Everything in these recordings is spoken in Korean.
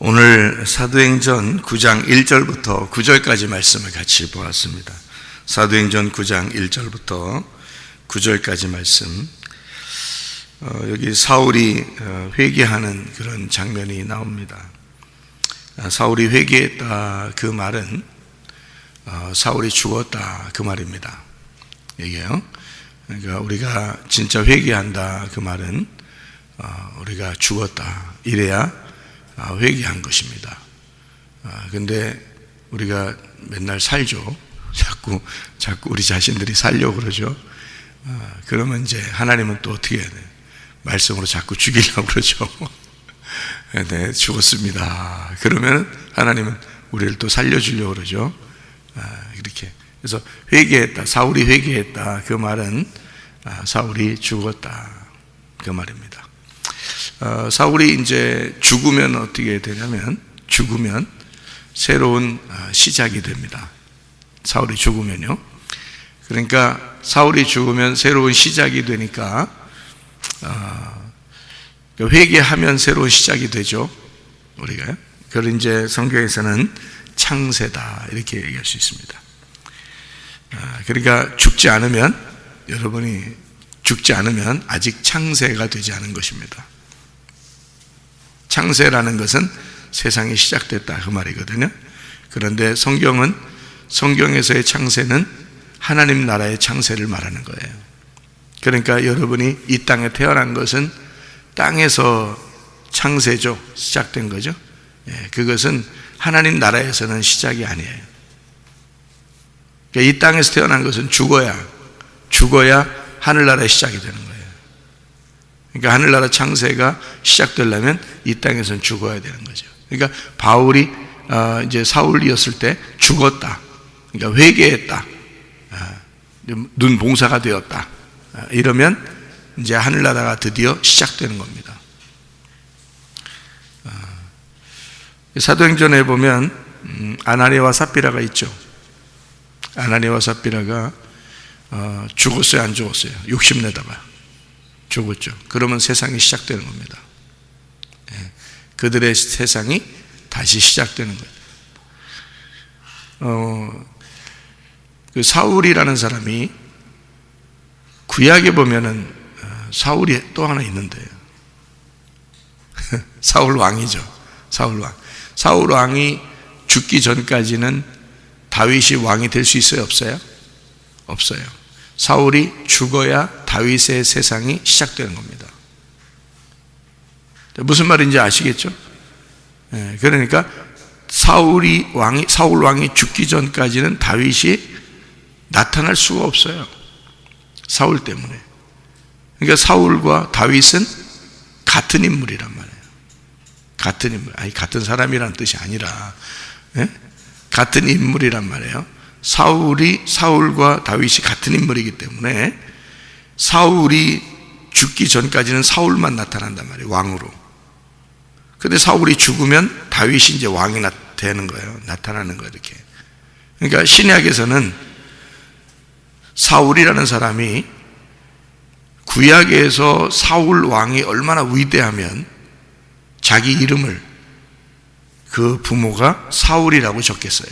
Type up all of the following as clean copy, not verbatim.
오늘 사도행전 9장 1절부터 9절까지 말씀을 같이 보았습니다. 사도행전 9장 1절부터 9절까지 말씀. 여기 사울이 회개하는 그런 장면이 나옵니다. 사울이 회개했다 그 말은 사울이 죽었다 그 말입니다. 이게요. 그러니까 우리가 진짜 회개한다 그 말은 우리가 죽었다 이래야 회개한 것입니다. 근데 우리가 맨날 살죠. 자꾸 우리 자신들이 살려고 그러죠. 그러면 이제 하나님은 또 어떻게 해야 돼요? 말씀으로 자꾸 죽이려고 그러죠. 네, 죽었습니다. 그러면 하나님은 우리를 또 살려주려고 그러죠. 이렇게. 그래서 회개했다. 사울이 회개했다. 그 말은 사울이 죽었다. 그 말입니다. 사울이 이제 죽으면 어떻게 되냐면, 죽으면 새로운 시작이 됩니다. 사울이 죽으면요. 그러니까 사울이 죽으면 새로운 시작이 되니까 회개하면 새로운 시작이 되죠. 우리가. 그걸 이제 성경에서는 창세다 이렇게 얘기할 수 있습니다. 그러니까 죽지 않으면, 여러분이 죽지 않으면 아직 창세가 되지 않은 것입니다. 창세라는 것은 세상이 시작됐다 그 말이거든요. 그런데 성경에서의 창세는 하나님 나라의 창세를 말하는 거예요. 그러니까 여러분이 이 땅에 태어난 것은 땅에서 창세죠. 시작된 거죠. 그것은 하나님 나라에서는 시작이 아니에요. 그러니까 이 땅에서 태어난 것은 죽어야 하늘나라의 시작이 되는 거예요. 그러니까 하늘나라 창세가 시작되려면 이 땅에서는 죽어야 되는 거죠. 그러니까 바울이 이제 사울이었을 때 죽었다. 그러니까 회개했다. 눈 봉사가 되었다. 이러면 이제 하늘나라가 드디어 시작되는 겁니다. 사도행전에 보면 아나니아와 삽비라가 있죠. 아나니아와 삽비라가 죽었어요, 안 죽었어요? 욕심내다가 죽었죠. 그러면 세상이 시작되는 겁니다. 그들의 세상이 다시 시작되는 거예요. 그 사울이라는 사람이, 구약에 보면은 사울이 또 하나 있는데요. 사울 왕이죠. 사울 왕. 사울 왕이 죽기 전까지는 다윗이 왕이 될 수 있어요, 없어요? 없어요. 사울이 죽어야 다윗의 세상이 시작되는 겁니다. 무슨 말인지 아시겠죠? 그러니까 사울 왕이 죽기 전까지는 다윗이 나타날 수가 없어요. 사울 때문에. 그러니까 사울과 다윗은 같은 인물이란 말이에요. 같은 인물. 아니, 같은 사람이라는 뜻이 아니라, 같은 인물이란 말이에요. 사울과 다윗이 같은 인물이기 때문에 사울이 죽기 전까지는 사울만 나타난단 말이에요. 왕으로. 근데 사울이 죽으면 다윗이 이제 왕이 되는 거예요. 나타나는 거예요. 이렇게. 그러니까 신약에서는 사울이라는 사람이, 구약에서 사울 왕이 얼마나 위대하면 자기 이름을 그 부모가 사울이라고 적겠어요.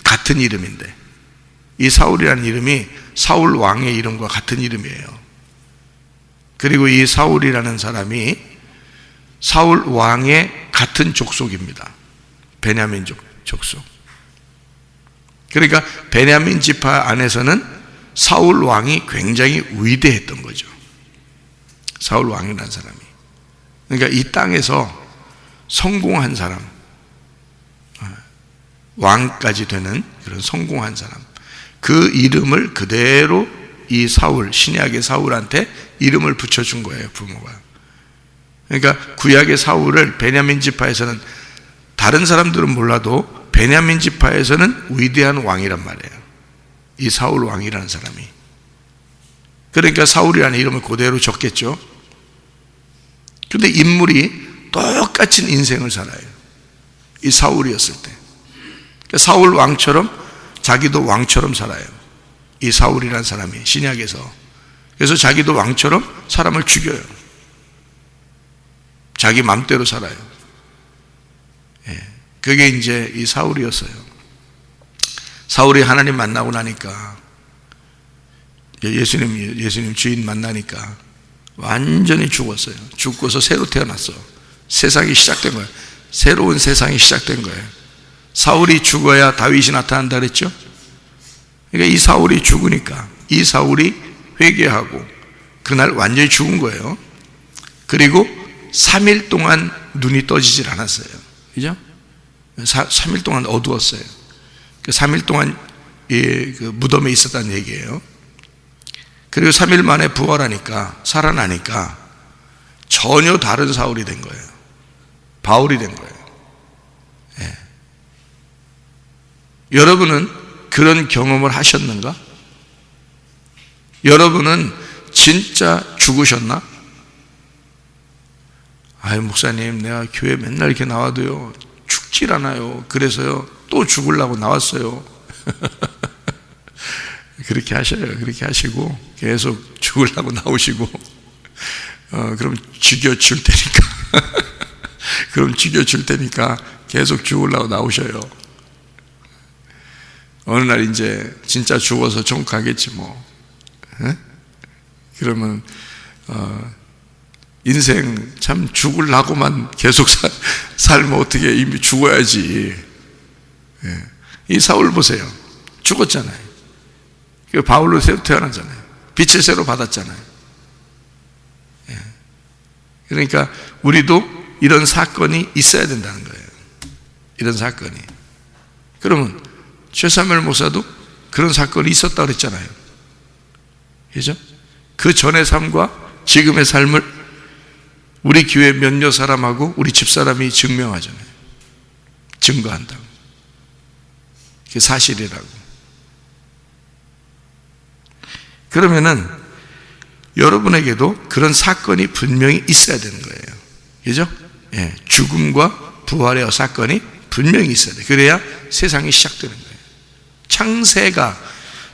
같은 이름인데, 이 사울이라는 이름이 사울 왕의 이름과 같은 이름이에요. 그리고 이 사울이라는 사람이 사울 왕의 같은 족속입니다. 베냐민 족속. 그러니까 베냐민 지파 안에서는 사울 왕이 굉장히 위대했던 거죠. 사울 왕이라는 사람이. 그러니까 이 땅에서 성공한 사람, 왕까지 되는 그런 성공한 사람, 그 이름을 그대로 이 사울, 신약의 사울한테 이름을 붙여준 거예요, 부모가. 그러니까 구약의 사울을 베냐민 지파에서는, 다른 사람들은 몰라도 베냐민 지파에서는 위대한 왕이란 말이에요. 이 사울 왕이라는 사람이. 그러니까 사울이라는 이름을 그대로 적겠죠. 그런데 인물이 똑같은 인생을 살아요. 이 사울이었을 때. 사울 왕처럼, 자기도 왕처럼 살아요. 이 사울이라는 사람이 신약에서. 그래서 자기도 왕처럼 사람을 죽여요. 자기 맘대로 살아요. 그게 이제 이 사울이었어요. 사울이 하나님 만나고 나니까, 예수님 주인 만나니까 완전히 죽었어요. 죽고서 새로 태어났어. 세상이 시작된 거예요. 새로운 세상이 시작된 거예요. 사울이 죽어야 다윗이 나타난다 그랬죠? 그러니까 이 사울이 죽으니까 이 사울이 회개하고 그날 완전히 죽은 거예요. 그리고 3일 동안 눈이 떠지질 않았어요. 그죠? 3일 동안 어두웠어요. 3일 동안 그 무덤에 있었다는 얘기예요. 그리고 3일 만에 부활하니까, 살아나니까 전혀 다른 사울이 된 거예요. 바울이 된 거예요. 여러분은 그런 경험을 하셨는가? 여러분은 진짜 죽으셨나? 아유, 목사님, 내가 교회 맨날 이렇게 나와도요, 죽질 않아요. 그래서요, 또 죽으려고 나왔어요. 그렇게 하셔요. 그렇게 하시고, 계속 죽으려고 나오시고, 그럼 죽여줄 테니까. 그럼 죽여줄 테니까 계속 죽으려고 나오셔요. 어느 날 이제 진짜 죽어서 천국 가겠지 뭐. 그러면 인생 참 죽으려고만 계속 살면 어떻게, 이미 죽어야지. 이 사울 보세요. 죽었잖아요. 바울로 새로 태어나잖아요. 빛을 새로 받았잖아요. 그러니까 우리도 이런 사건이 있어야 된다는 거예요. 이런 사건이. 그러면 최사무엘 목사도 그런 사건이 있었다고 그랬잖아요. 그죠? 그 전의 삶과 지금의 삶을 우리 교회 몇몇 사람하고 우리 집사람이 증명하잖아요. 증거한다고. 그게 사실이라고. 그러면은 여러분에게도 그런 사건이 분명히 있어야 되는 거예요. 그죠? 죽음과 부활의 사건이 분명히 있어야 돼요. 그래야 세상이 시작되는 거예요.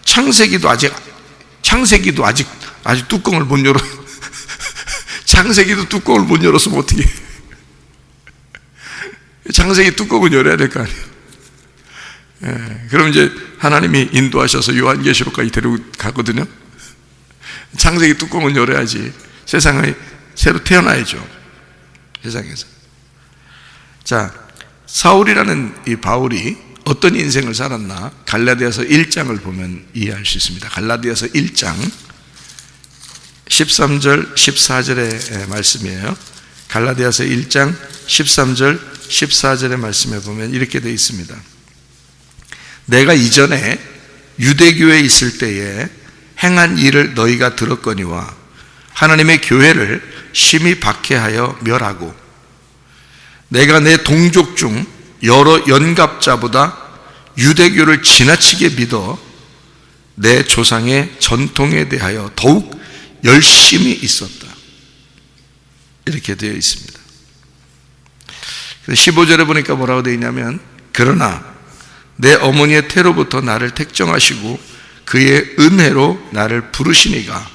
창세기도 아직 뚜껑을 못 열어. 창세기도 뚜껑을 못 열었으면 어떻게? 창세기 뚜껑을 열어야 될 거 아니에요. 그럼 이제 하나님이 인도하셔서 요한계시록까지 데리고 가거든요. 창세기 뚜껑을 열어야지 세상에 새로 태어나야죠. 세상에서. 자, 사울이라는 이 바울이 어떤 인생을 살았나 갈라디아서 1장을 보면 이해할 수 있습니다. 갈라디아서 1장 13절 14절의 말씀이에요. 갈라디아서 1장 13절 14절의 말씀에 보면 이렇게 되어 있습니다. 내가 이전에 유대교에 있을 때에 행한 일을 너희가 들었거니와 하나님의 교회를 심히 박해하여 멸하고 내가 내 동족 중 여러 연갑자보다 유대교를 지나치게 믿어 내 조상의 전통에 대하여 더욱 열심히 있었다. 이렇게 되어 있습니다. 15절에 보니까 뭐라고 되어 있냐면 그러나 내 어머니의 태로부터 나를 택정하시고 그의 은혜로 나를 부르시니가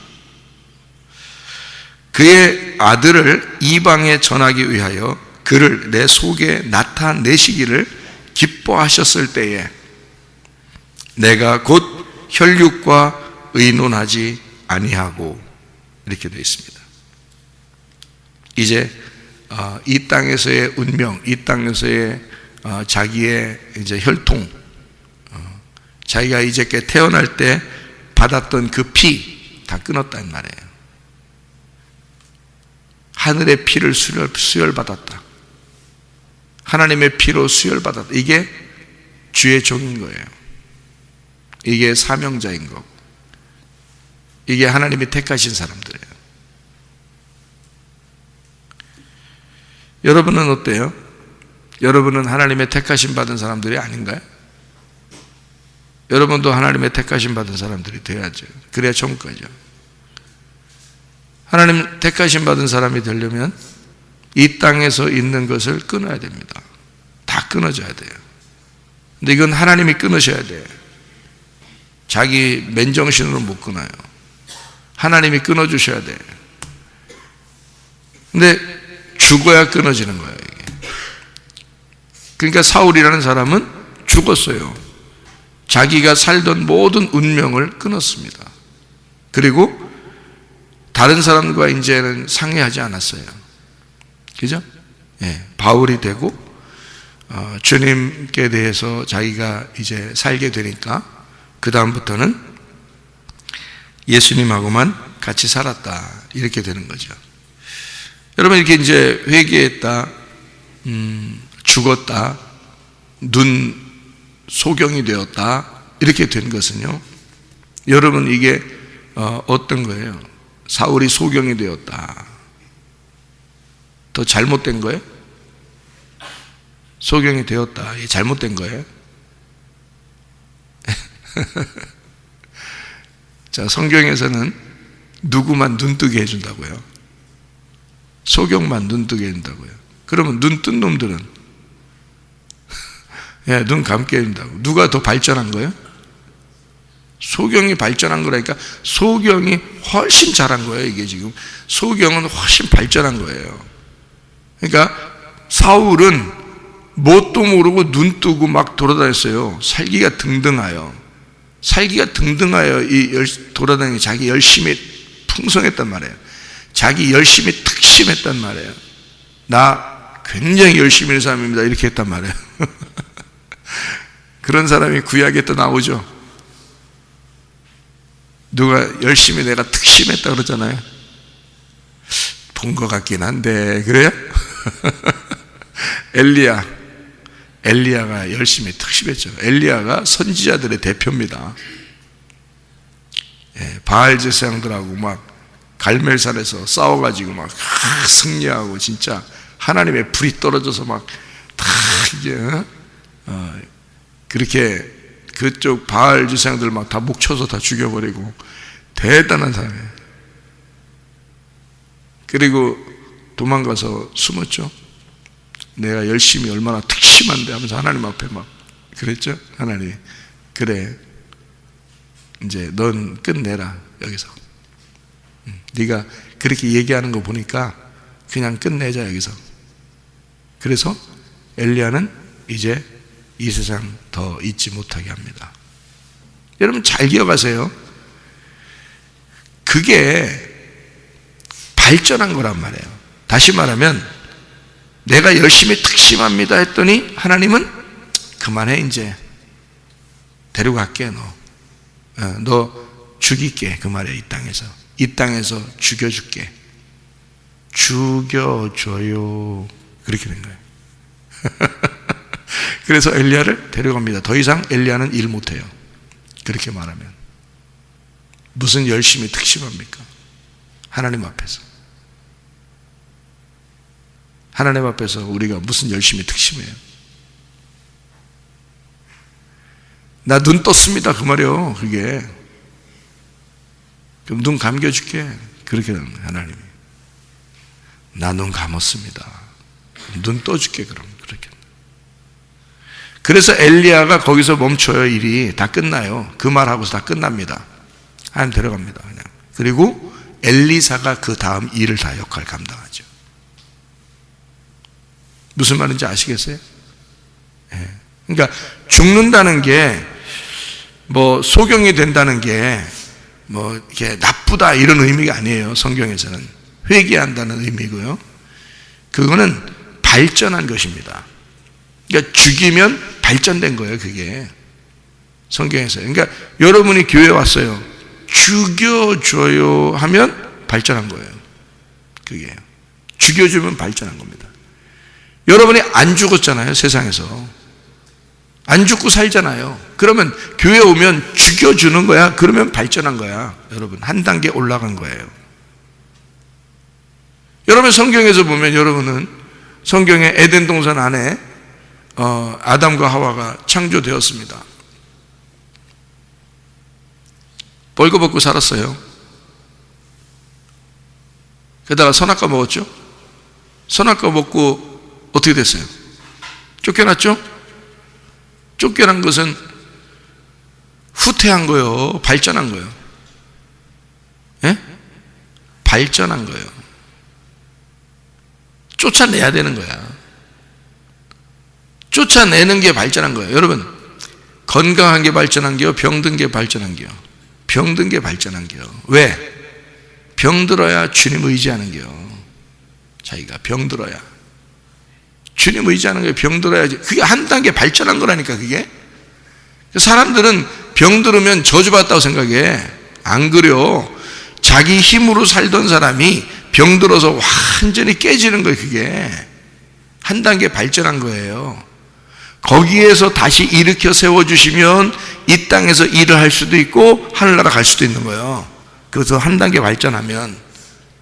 그의 아들을 이방에 전하기 위하여 그를 내 속에 나타내시기를 기뻐하셨을 때에 내가 곧 혈육과 의논하지 아니하고 이렇게 되어 있습니다. 이제 이 땅에서의 운명, 이 땅에서의 자기의 이제 혈통, 자기가 이제께 태어날 때 받았던 그 피 다 끊었단 말이에요. 하늘의 피를 수혈받았다. 하나님의 피로 수혈받았다. 이게 주의 종인 거예요. 이게 사명자인 거고 이게 하나님이 택하신 사람들이에요. 여러분은 어때요? 여러분은 하나님의 택하심 받은 사람들이 아닌가요? 여러분도 하나님의 택하심 받은 사람들이 돼야죠. 그래야 천국 가죠. 하나님 택하심 받은 사람이 되려면 이 땅에서 있는 것을 끊어야 됩니다. 다 끊어져야 돼요. 근데 이건 하나님이 끊으셔야 돼요. 자기 맨정신으로 못 끊어요. 하나님이 끊어주셔야 돼요. 근데 죽어야 끊어지는 거예요. 이게. 그러니까 사울이라는 사람은 죽었어요. 자기가 살던 모든 운명을 끊었습니다. 그리고 다른 사람과 이제는 상의하지 않았어요. 그죠? 예, 바울이 되고 주님께 대해서 자기가 이제 살게 되니까 그 다음부터는 예수님하고만 같이 살았다, 이렇게 되는 거죠. 여러분, 이렇게 이제 회개했다, 죽었다, 눈 소경이 되었다, 이렇게 된 것은요, 여러분, 이게 어떤 거예요? 사울이 소경이 되었다. 더 잘못된 거예요? 소경이 되었다, 이게 잘못된 거예요? 자, 성경에서는 누구만 눈뜨게 해준다고요? 소경만 눈뜨게 해준다고요. 그러면 눈 뜬 놈들은 예, 눈 감게 해준다고. 누가 더 발전한 거예요? 소경이 발전한 거라니까. 소경이 훨씬 잘한 거예요. 이게 지금 소경은 훨씬 발전한 거예요. 그러니까 사울은 뭣도 모르고 눈 뜨고 막 돌아다녔어요. 살기가 등등하여 이 돌아다니는 자기 열심히 풍성했단 말이에요. 자기 열심히 특심했단 말이에요. 나 굉장히 열심히 하는 사람입니다, 이렇게 했단 말이에요. 그런 사람이 구약에 또 나오죠. 누가 열심히 내가 특심했다 그러잖아요. 본 것 같긴 한데, 그래요? 엘리야가 열심히 특심했죠. 엘리야가 선지자들의 대표입니다. 예, 바알 제사장들하고 막 갈멜산에서 싸워가지고 막 승리하고, 진짜 하나님의 불이 떨어져서 막 다 이게 그렇게 그쪽 바알 제사장들 막 다 목 쳐서 다 죽여버리고, 대단한 사람이에요. 그리고 도망가서 숨었죠. 내가 열심히 얼마나 특심한데 하면서 하나님 앞에 막 그랬죠. 하나님이, 그래, 이제 넌 끝내라, 여기서. 네가 그렇게 얘기하는 거 보니까 그냥 끝내자, 여기서. 그래서 엘리야는 이제 이 세상 더 있지 못하게 합니다. 여러분 잘 기억하세요. 그게 발전한 거란 말이에요. 다시 말하면 내가 열심히 특심합니다 했더니 하나님은 그만해, 이제 데려갈게, 너 죽일게, 그 말이에요. 이 땅에서 죽여줄게, 죽여줘요, 그렇게 된 거예요. 그래서 엘리야를 데려갑니다. 더 이상 엘리야는 일 못해요. 그렇게 말하면 무슨 열심히 특심합니까? 하나님 앞에서 우리가 무슨 열심히 특심해요? 나 눈 떴습니다, 그 말이요. 그게 그럼 눈 감겨줄게, 그렇게 하는 거예요. 하나님이 나 눈 감았습니다, 눈 떠줄게, 그럼 그렇게. 그래서 엘리야가 거기서 멈춰요. 일이 다 끝나요. 그 말하고서 다 끝납니다. 하나님 데려갑니다, 그냥. 그리고 엘리사가 그 다음 일을 다 역할 감당하죠. 무슨 말인지 아시겠어요? 예. 그러니까 죽는다는 게 뭐 소경이 된다는 게 뭐 이렇게 나쁘다 이런 의미가 아니에요. 성경에서는 회개한다는 의미고요. 그거는 발전한 것입니다. 그러니까 죽이면 발전된 거예요, 그게. 성경에서. 그러니까 여러분이 교회에 왔어요. 죽여줘요 하면 발전한 거예요. 그게. 죽여주면 발전한 겁니다. 여러분이 안 죽었잖아요, 세상에서. 안 죽고 살잖아요. 그러면 교회 오면 죽여주는 거야. 그러면 발전한 거야. 여러분, 한 단계 올라간 거예요. 여러분, 성경에서 보면 여러분은 성경의 에덴 동산 안에 아담과 하와가 창조되었습니다. 벌거벗고 살았어요. 게다가 선악과 먹었죠. 선악과 먹고 어떻게 됐어요? 쫓겨났죠? 쫓겨난 것은 후퇴한 거예요? 발전한 거예요? 예? 발전한 거예요. 쫓아내야 되는 거야. 쫓아내는 게 발전한 거예요. 여러분, 건강한 게 발전한 게요, 병든 게 발전한 게요. 병든 게 발전한 게요. 왜? 병들어야 주님 의지하는 게요. 자기가 병들어야 주님 의지하는 거예요. 병들어야지. 그게 한 단계 발전한 거라니까. 그게 사람들은 병들으면 저주받았다고 생각해. 안 그래요. 자기 힘으로 살던 사람이 병들어서 완전히 깨지는 거예요. 그게 한 단계 발전한 거예요. 거기에서 다시 일으켜 세워주시면 이 땅에서 일을 할 수도 있고 하늘나라 갈 수도 있는 거예요. 그래서 한 단계 발전하면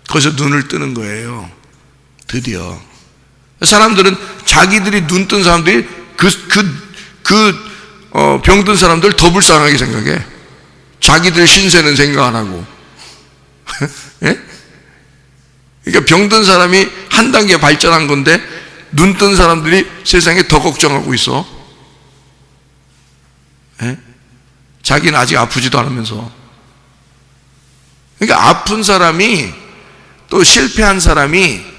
거기서 눈을 뜨는 거예요. 드디어 사람들은 자기들이 눈 뜬 사람들이 병든 사람들 더 불쌍하게 생각해. 자기들 신세는 생각 안 하고. 예? 그러니까 병든 사람이 한 단계 발전한 건데 눈 뜬 사람들이 세상에 더 걱정하고 있어. 예? 자기는 아직 아프지도 않으면서. 그러니까 아픈 사람이, 또 실패한 사람이,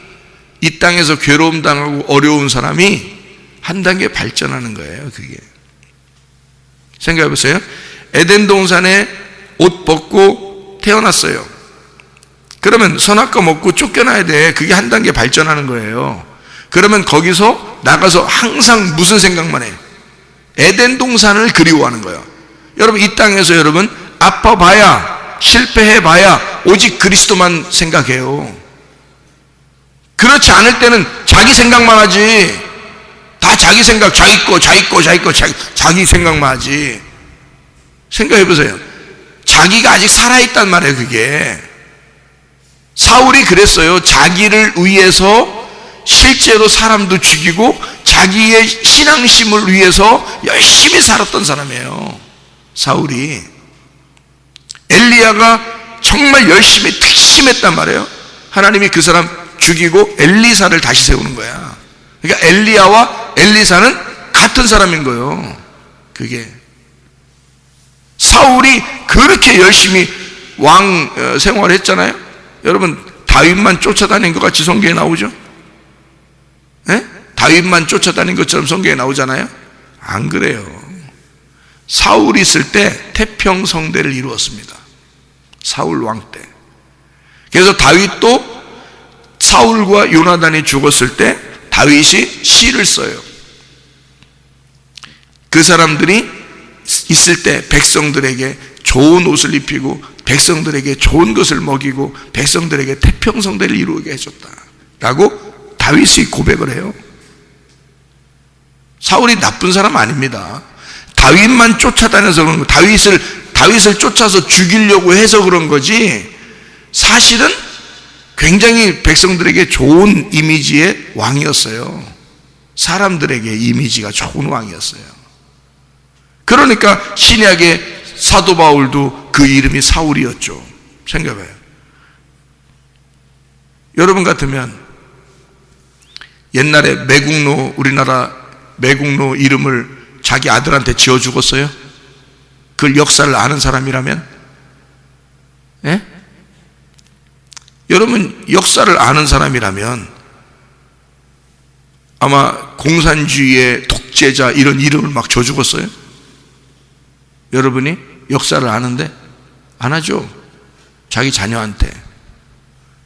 이 땅에서 괴로움 당하고 어려운 사람이 한 단계 발전하는 거예요. 그게 생각해 보세요. 에덴 동산에 옷 벗고 태어났어요. 그러면 선악과 먹고 쫓겨나야 돼. 그게 한 단계 발전하는 거예요. 그러면 거기서 나가서 항상 무슨 생각만 해? 에덴 동산을 그리워하는 거예요. 여러분, 이 땅에서 여러분 아파봐야, 실패해봐야 오직 그리스도만 생각해요. 그렇지 않을 때는 자기 생각만 하지. 다 자기 생각, 자기 생각만 하지. 생각해 보세요. 자기가 아직 살아있단 말이에요. 그게 사울이 그랬어요. 자기를 위해서 실제로 사람도 죽이고 자기의 신앙심을 위해서 열심히 살았던 사람이에요. 사울이. 엘리야가 정말 열심히 특심했단 말이에요. 하나님이 그 사람 죽이고 엘리사를 다시 세우는 거야. 그러니까 엘리야와 엘리사는 같은 사람인 거예요. 그게 사울이 그렇게 열심히 왕 생활을 했잖아요. 여러분, 다윗만 쫓아다닌 것 같이 성경에 나오죠? 네? 다윗만 쫓아다닌 것처럼 성경에 나오잖아요. 안 그래요. 사울이 있을 때 태평성대를 이루었습니다. 사울 왕 때. 그래서 다윗도 사울과 요나단이 죽었을 때 다윗이 시를 써요. 그 사람들이 있을 때 백성들에게 좋은 옷을 입히고 백성들에게 좋은 것을 먹이고 백성들에게 태평성대를 이루게 해줬다 라고 다윗이 고백을 해요. 사울이 나쁜 사람 아닙니다. 다윗만 쫓아다녀서 그런 거, 다윗을 쫓아서 죽이려고 해서 그런 거지, 사실은 굉장히 백성들에게 좋은 이미지의 왕이었어요. 사람들에게 이미지가 좋은 왕이었어요. 그러니까 신약의 사도 바울도 그 이름이 사울이었죠. 생각해봐요. 여러분 같으면 옛날에 매국노, 우리나라 매국노 이름을 자기 아들한테 지어 죽었어요? 그 역사를 아는 사람이라면? 예? 여러분, 역사를 아는 사람이라면 아마 공산주의의 독재자 이런 이름을 막 줘 죽었어요? 여러분이 역사를 아는데 안 하죠. 자기 자녀한테.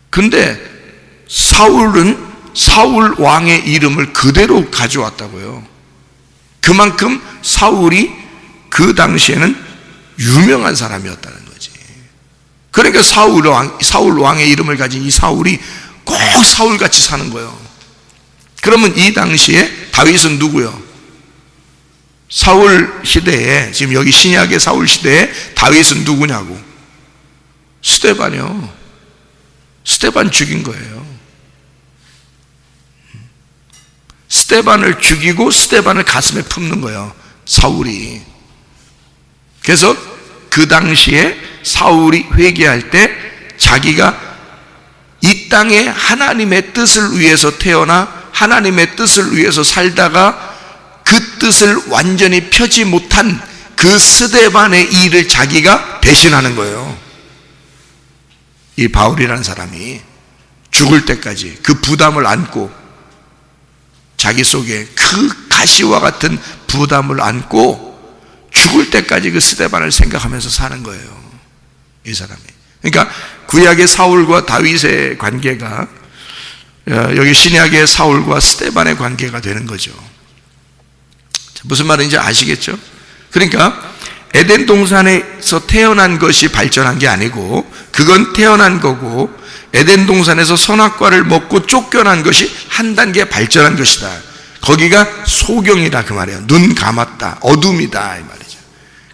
근데 사울은 사울 왕의 이름을 그대로 가져왔다고요. 그만큼 사울이 그 당시에는 유명한 사람이었다는 거지. 그러니까 사울 왕의 이름을 가진 이 사울이 꼭 사울같이 사는 거예요. 그러면 이 당시에 다윗은 누구요? 사울 시대에, 지금 여기 신약의 사울 시대에 다윗은 누구냐고? 스데반이요. 스데반 죽인 거예요. 스데반을 죽이고 스데반을 가슴에 품는 거예요, 사울이. 그래서 그 당시에 사울이 회개할 때 자기가 이 땅에 하나님의 뜻을 위해서 태어나 하나님의 뜻을 위해서 살다가 그 뜻을 완전히 펴지 못한 그 스데반의 일을 자기가 배신하는 거예요. 이 바울이라는 사람이 죽을 때까지 그 부담을 안고 자기 속에 그 가시와 같은 부담을 안고 죽을 때까지 그 스데반을 생각하면서 사는 거예요, 이 사람이. 그러니까 구약의 사울과 다윗의 관계가 여기 신약의 사울과 스데반의 관계가 되는 거죠. 무슨 말인지 아시겠죠? 그러니까 에덴 동산에서 태어난 것이 발전한 게 아니고, 그건 태어난 거고, 에덴 동산에서 선악과를 먹고 쫓겨난 것이 한 단계 발전한 것이다. 거기가 소경이다 그 말이에요. 눈 감았다, 어둠이다 이 말이죠.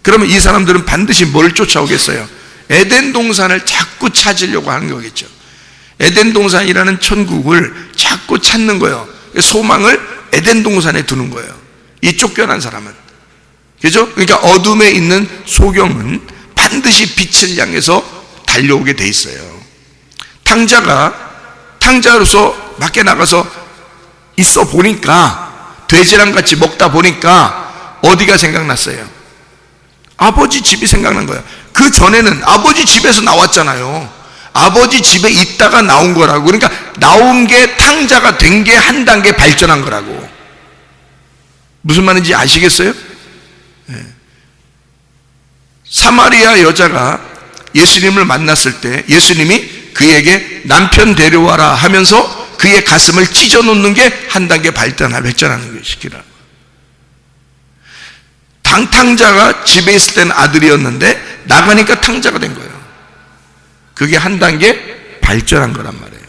그러면 이 사람들은 반드시 뭘 쫓아오겠어요? 에덴 동산을 자꾸 찾으려고 하는 거겠죠. 에덴 동산이라는 천국을 자꾸 찾는 거예요. 소망을 에덴 동산에 두는 거예요, 이 쫓겨난 사람은. 그죠? 그러니까 어둠에 있는 소경은 반드시 빛을 향해서 달려오게 돼 있어요. 탕자로서 밖에 나가서 있어 보니까, 돼지랑 같이 먹다 보니까 어디가 생각났어요? 아버지 집이 생각난 거예요. 그 전에는 아버지 집에서 나왔잖아요. 아버지 집에 있다가 나온 거라고. 그러니까 나온 게 탕자가 된 게 한 단계 발전한 거라고. 무슨 말인지 아시겠어요? 네. 사마리아 여자가 예수님을 만났을 때 예수님이 그에게 남편 데려와라 하면서 그의 가슴을 찢어 놓는 게 한 단계 발전하는 것이기라. 탕자가 집에 있을 때는 아들이었는데 나가니까 탕자가 된 거예요. 그게 한 단계 발전한 거란 말이에요,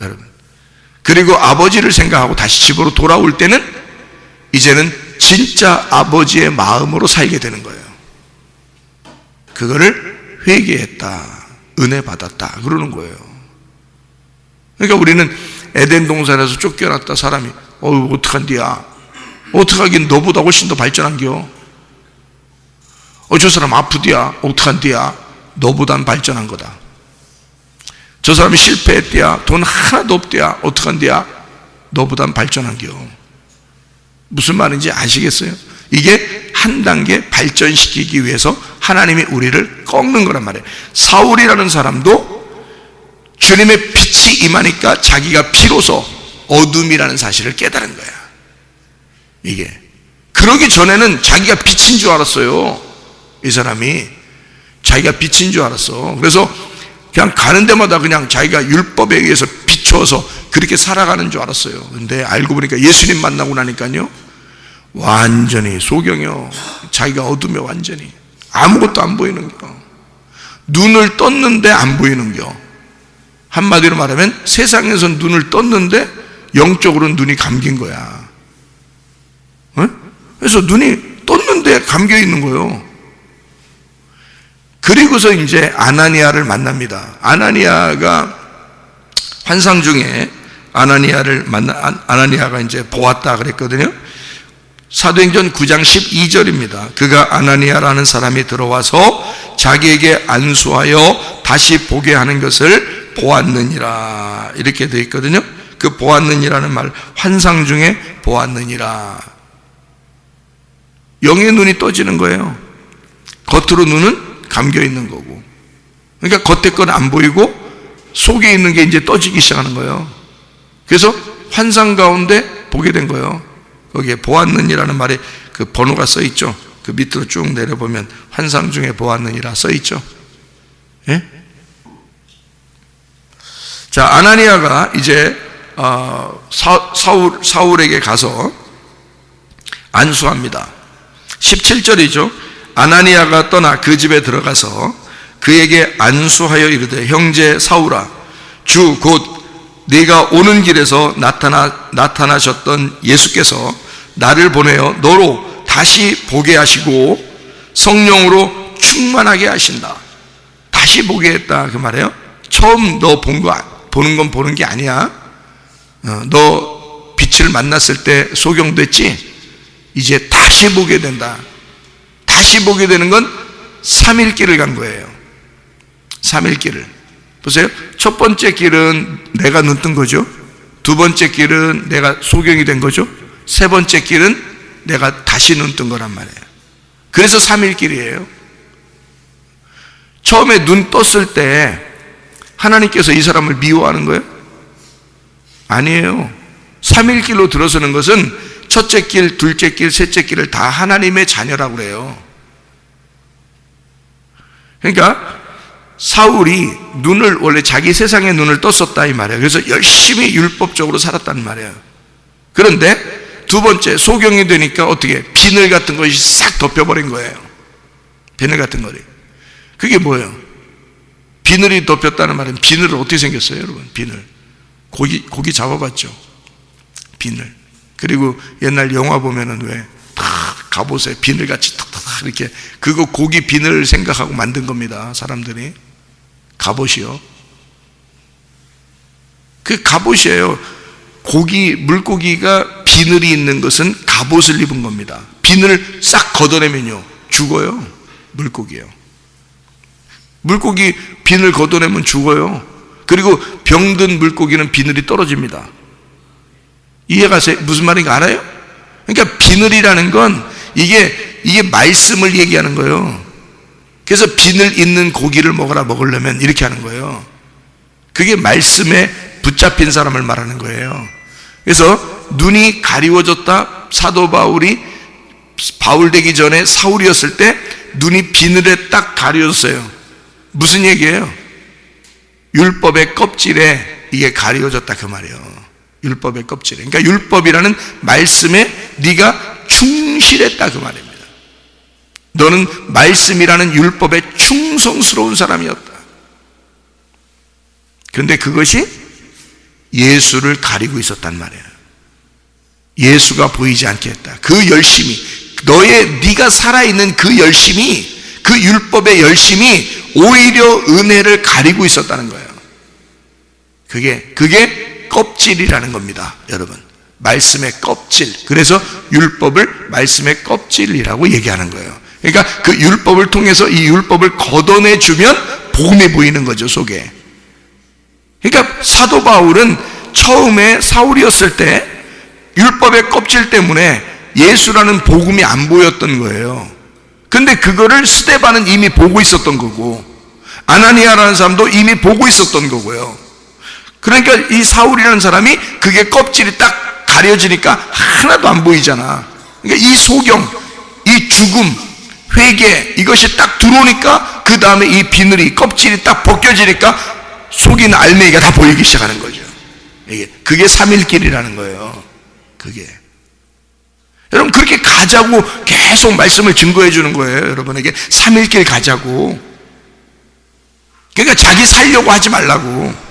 여러분. 그리고 아버지를 생각하고 다시 집으로 돌아올 때는 이제는 진짜 아버지의 마음으로 살게 되는 거예요. 그거를 회개했다, 은혜 받았다 그러는 거예요. 그러니까 우리는 에덴 동산에서 쫓겨났다 사람이 어떡한디야, 어떡하긴 너보다 훨씬 더 발전한겨. 저 사람 아프디야, 어떡한디야, 너보단 발전한 거다. 저 사람이 실패했디야, 돈 하나도 없디야, 어떡한디야, 너보단 발전한겨. 무슨 말인지 아시겠어요? 이게 한 단계 발전시키기 위해서 하나님이 우리를 꺾는 거란 말이에요. 사울이라는 사람도 주님의 빛이 임하니까 자기가 비로소 어둠이라는 사실을 깨달은 거야. 이게 그러기 전에는 자기가 빛인 줄 알았어요. 이 사람이 자기가 빛인 줄 알았어. 그래서 그냥 가는 데마다 그냥 자기가 율법에 의해서 비추어서 그렇게 살아가는 줄 알았어요. 근데 알고 보니까 예수님 만나고 나니까요, 완전히 소경이요. 자기가 어둠에 완전히 아무것도 안 보이는 거. 눈을 떴는데 안 보이는 거. 한마디로 말하면 세상에서 눈을 떴는데 영적으로는 눈이 감긴 거야. 그래서 눈이 떴는데 감겨 있는 거예요. 그리고서 이제 아나니아를 만납니다. 아나니아가 환상 중에 아나니아가 이제 보았다 그랬거든요. 사도행전 9장 12절입니다. 그가 아나니아라는 사람이 들어와서 자기에게 안수하여 다시 보게 하는 것을 보았느니라, 이렇게 되어 있거든요. 그 보았느니라는 말, 환상 중에 보았느니라. 영의 눈이 떠지는 거예요. 겉으로 눈은 감겨 있는 거고. 그러니까 겉에 건 안 보이고 속에 있는 게 이제 떠지기 시작하는 거예요. 그래서 환상 가운데 보게 된 거예요. 거기에 보았느니라는 말에 그 번호가 써 있죠. 그 밑으로 쭉 내려보면 환상 중에 보았느니라 써 있죠. 예? 자, 아나니아가 이제 사울에게 가서 안수합니다. 17절이죠. 아나니아가 떠나 그 집에 들어가서 그에게 안수하여 이르되, 형제 사울아, 주 곧 네가 오는 길에서 나타나셨던 예수께서 나를 보내어 너로 다시 보게 하시고 성령으로 충만하게 하신다. 다시 보게 했다 그 말이에요. 처음 너 보는 건 보는 게 아니야. 너 빛을 만났을 때 소경됐지? 이제 다시 보게 된다. 다시 보게 되는 건 3일 길을 간 거예요. 3일 길을 보세요. 첫 번째 길은 내가 눈 뜬 거죠. 두 번째 길은 내가 소경이 된 거죠. 세 번째 길은 내가 다시 눈 뜬 거란 말이에요. 그래서 3일 길이에요. 처음에 눈 떴을 때 하나님께서 이 사람을 미워하는 거예요? 아니에요. 3일 길로 들어서는 것은 첫째 길, 둘째 길, 셋째 길을 다 하나님의 자녀라고 그래요. 그러니까 사울이 원래 자기 세상에 눈을 떴었다 이 말이에요. 그래서 열심히 율법적으로 살았단 말이에요. 그런데 두 번째, 소경이 되니까 어떻게 비늘 같은 것이 싹 덮여버린 거예요. 비늘 같은 거리. 그게 뭐예요? 비늘이 덮였다는 말은, 비늘은 어떻게 생겼어요, 여러분? 비늘. 고기 잡아봤죠? 비늘. 그리고 옛날 영화 보면은 왜 갑옷에 비늘같이 탁탁 이렇게, 그거 고기 비늘 생각하고 만든 겁니다, 사람들이. 갑옷이요. 그 갑옷이에요. 물고기가 비늘이 있는 것은 갑옷을 입은 겁니다. 비늘을 싹 걷어내면요, 죽어요. 물고기요. 물고기 비늘 걷어내면 죽어요. 그리고 병든 물고기는 비늘이 떨어집니다. 이해가세요? 무슨 말인가 알아요? 그러니까 비늘이라는 건 이게 말씀을 얘기하는 거예요. 그래서 비늘 있는 고기를 먹으려면 이렇게 하는 거예요. 그게 말씀에 붙잡힌 사람을 말하는 거예요. 그래서 눈이 가리워졌다. 사도 바울이 바울 되기 전에 사울이었을 때 눈이 비늘에 딱 가려졌어요. 무슨 얘기예요? 율법의 껍질에 이게 가려졌다 그 말이에요. 율법의 껍질에. 그러니까 율법이라는 말씀에 네가 충실했다 그 말입니다. 너는 말씀이라는 율법에 충성스러운 사람이었다. 그런데 그것이 예수를 가리고 있었단 말이에요. 예수가 보이지 않게 했다. 그 열심이, 네가 살아있는 그 열심이, 그 율법의 열심이 오히려 은혜를 가리고 있었다는 거예요. 그게 껍질이라는 겁니다, 여러분. 말씀의 껍질. 그래서 율법을 말씀의 껍질이라고 얘기하는 거예요. 그러니까 그 율법을 통해서 이 율법을 걷어내주면 복음이 보이는 거죠, 속에. 그러니까 사도 바울은 처음에 사울이었을 때 율법의 껍질 때문에 예수라는 복음이 안 보였던 거예요. 근데 그거를 스데반은 이미 보고 있었던 거고, 아나니아라는 사람도 이미 보고 있었던 거고요. 그러니까 이 사울이라는 사람이 그게 껍질이 딱 가려지니까 하나도 안 보이잖아. 그러니까 이 소경, 이 죽음, 회개, 이것이 딱 들어오니까 그 다음에 이 비늘이, 껍질이 딱 벗겨지니까 속에 있는 알맹이가 다 보이기 시작하는 거죠. 그게 3일길이라는 거예요. 그게. 여러분, 그렇게 가자고 계속 말씀을 증거해 주는 거예요. 여러분에게 3일길 가자고. 그러니까 자기 살려고 하지 말라고.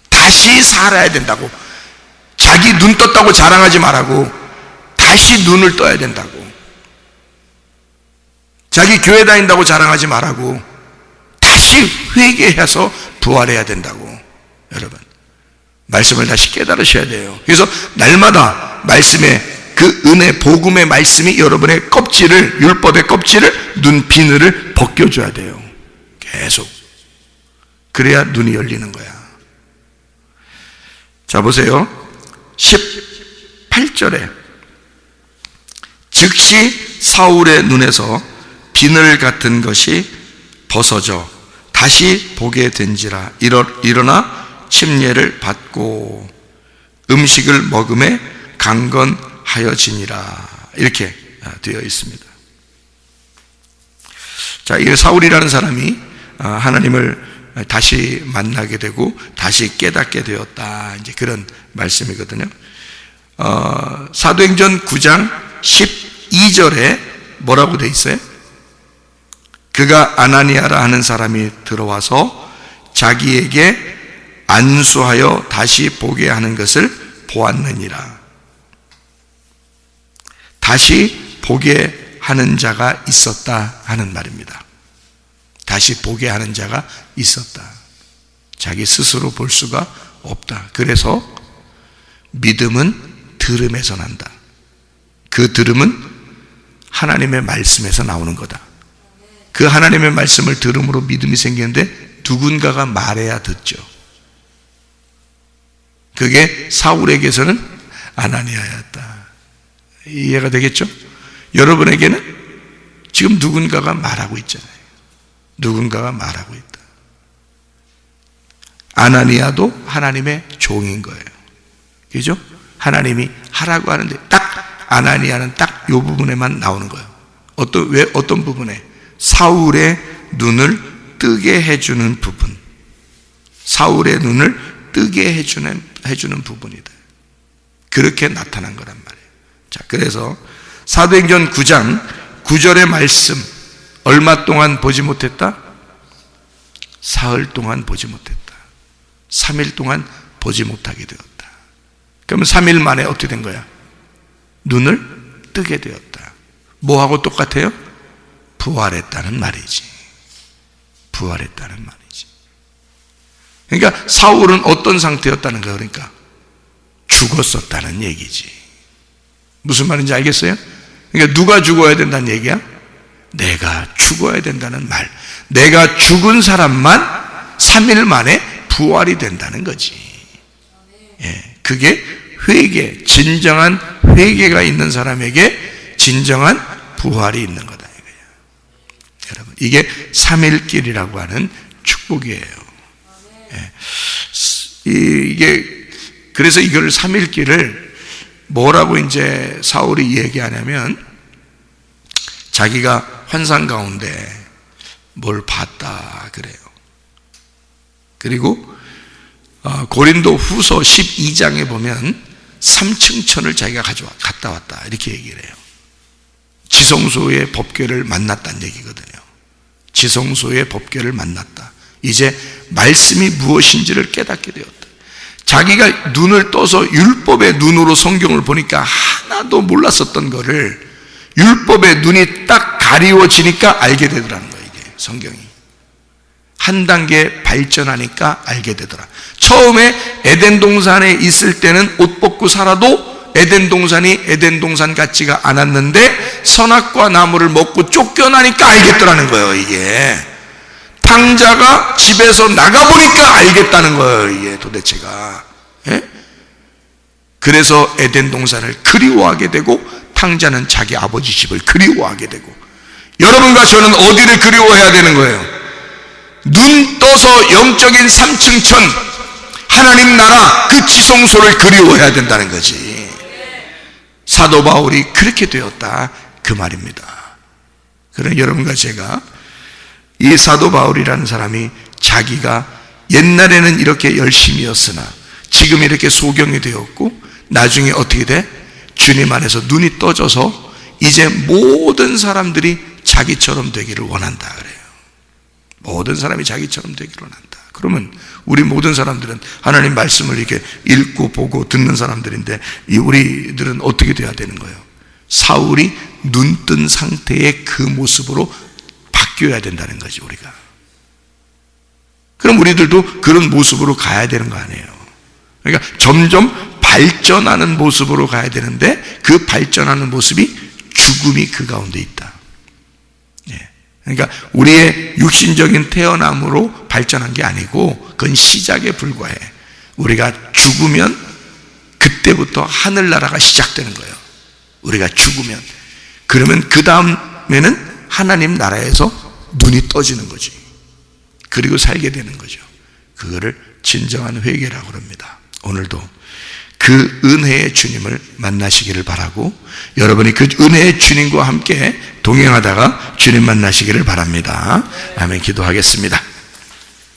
다시 살아야 된다고. 자기 눈 떴다고 자랑하지 말라고. 다시 눈을 떠야 된다고. 자기 교회 다닌다고 자랑하지 말라고. 다시 회개해서 부활해야 된다고. 여러분, 말씀을 다시 깨달으셔야 돼요. 그래서 날마다 말씀의 그 은혜, 복음의 말씀이 여러분의 껍질을, 율법의 껍질을, 눈 비늘을 벗겨줘야 돼요. 계속. 그래야 눈이 열리는 거야. 자, 보세요. 18절에 즉시 사울의 눈에서 비늘 같은 것이 벗어져 다시 보게 된지라. 일어나 침례를 받고 음식을 먹음에 강건하여지니라. 이렇게 되어 있습니다. 자, 이 사울이라는 사람이 하나님을 다시 만나게 되고 다시 깨닫게 되었다, 이제 그런 말씀이거든요. 사도행전 9장 12절에 뭐라고 되어 있어요? 그가 아나니아라 하는 사람이 들어와서 자기에게 안수하여 다시 보게 하는 것을 보았느니라. 다시 보게 하는 자가 있었다 하는 말입니다. 다시 보게 하는 자가 있었다. 자기 스스로 볼 수가 없다. 그래서 믿음은 들음에서 난다. 그 들음은 하나님의 말씀에서 나오는 거다. 그 하나님의 말씀을 들음으로 믿음이 생기는데 누군가가 말해야 듣죠. 그게 사울에게서는 아나니아였다. 이해가 되겠죠? 여러분에게는 지금 누군가가 말하고 있잖아요. 누군가가 말하고 있다. 아나니아도 하나님의 종인 거예요. 그죠? 하나님이 하라고 하는데 딱 아나니아는 딱 이 부분에만 나오는 거예요. 어떤 부분에? 사울의 눈을 뜨게 해주는 부분. 사울의 눈을 뜨게 해주는 부분이다. 그렇게 나타난 거란 말이에요. 자, 그래서 사도행전 9장 9절의 말씀, 얼마 동안 보지 못했다? 사흘 동안 보지 못했다. 3일 동안 보지 못하게 되었다. 그러면 3일 만에 어떻게 된 거야? 눈을 뜨게 되었다. 뭐하고 똑같아요? 부활했다는 말이지. 부활했다는 말이지. 그러니까 사울은 어떤 상태였다는 거야? 그러니까 죽었었다는 얘기지. 무슨 말인지 알겠어요? 그러니까 누가 죽어야 된다는 얘기야? 내가 죽어야 된다는 말. 내가 죽은 사람만 3일 만에 부활이 된다는 거지. 예, 그게 회개, 진정한 회개가 있는 사람에게 진정한 부활이 있는 거다 이거예요. 여러분, 이게 3일길이라고 하는 축복이에요. 예, 이게 그래서 이걸 3일길을 뭐라고 이제 사울이 얘기하냐면, 자기가 환상 가운데 뭘 봤다 그래요. 그리고 고린도 후서 12장에 보면 3층 천을 자기가 갔다 왔다 이렇게 얘기를 해요. 지성소의 법궤를 만났다는 얘기거든요. 지성소의 법궤를 만났다. 이제 말씀이 무엇인지를 깨닫게 되었다. 자기가 눈을 떠서 율법의 눈으로 성경을 보니까 하나도 몰랐었던 거를 율법의 눈이 딱 가리워지니까 알게 되더라는 거예요. 이게 성경이 한 단계 발전하니까 알게 되더라. 처음에 에덴 동산에 있을 때는 옷 벗고 살아도 에덴 동산이 에덴 동산 같지가 않았는데 선악과 나무를 먹고 쫓겨나니까 알겠더라는 거예요. 이게 탕자가 집에서 나가보니까 알겠다는 거예요. 이게 도대체가. 예? 그래서 에덴 동산을 그리워하게 되고 탕자는 자기 아버지 집을 그리워하게 되고, 여러분과 저는 어디를 그리워해야 되는 거예요? 눈 떠서 영적인 3층 천, 하나님 나라 그 지성소를 그리워해야 된다는 거지. 사도 바울이 그렇게 되었다 그 말입니다. 그럼 여러분과 제가 이 사도 바울이라는 사람이 자기가 옛날에는 이렇게 열심이었으나 지금 이렇게 소경이 되었고 나중에 어떻게 돼? 주님 안에서 눈이 떠져서 이제 모든 사람들이 자기처럼 되기를 원한다 그래요. 모든 사람이 자기처럼 되기를 원한다. 그러면 우리 모든 사람들은 하나님 말씀을 이렇게 읽고 보고 듣는 사람들인데, 우리들은 어떻게 돼야 되는 거예요? 사울이 눈뜬 상태의 그 모습으로 바뀌어야 된다는 거지 우리가. 그럼 우리들도 그런 모습으로 가야 되는 거 아니에요? 그러니까 점점 발전하는 모습으로 가야 되는데, 그 발전하는 모습이 죽음이 그 가운데 있다. 예. 그러니까 우리의 육신적인 태어남으로 발전한 게 아니고 그건 시작에 불과해. 우리가 죽으면 그때부터 하늘나라가 시작되는 거예요. 우리가 죽으면. 그러면 그 다음에는 하나님 나라에서 눈이 떠지는 거지. 그리고 살게 되는 거죠. 그거를 진정한 회개라고 합니다. 오늘도 그 은혜의 주님을 만나시기를 바라고, 여러분이 그 은혜의 주님과 함께 동행하다가 주님 만나시기를 바랍니다. 아멘. 기도하겠습니다.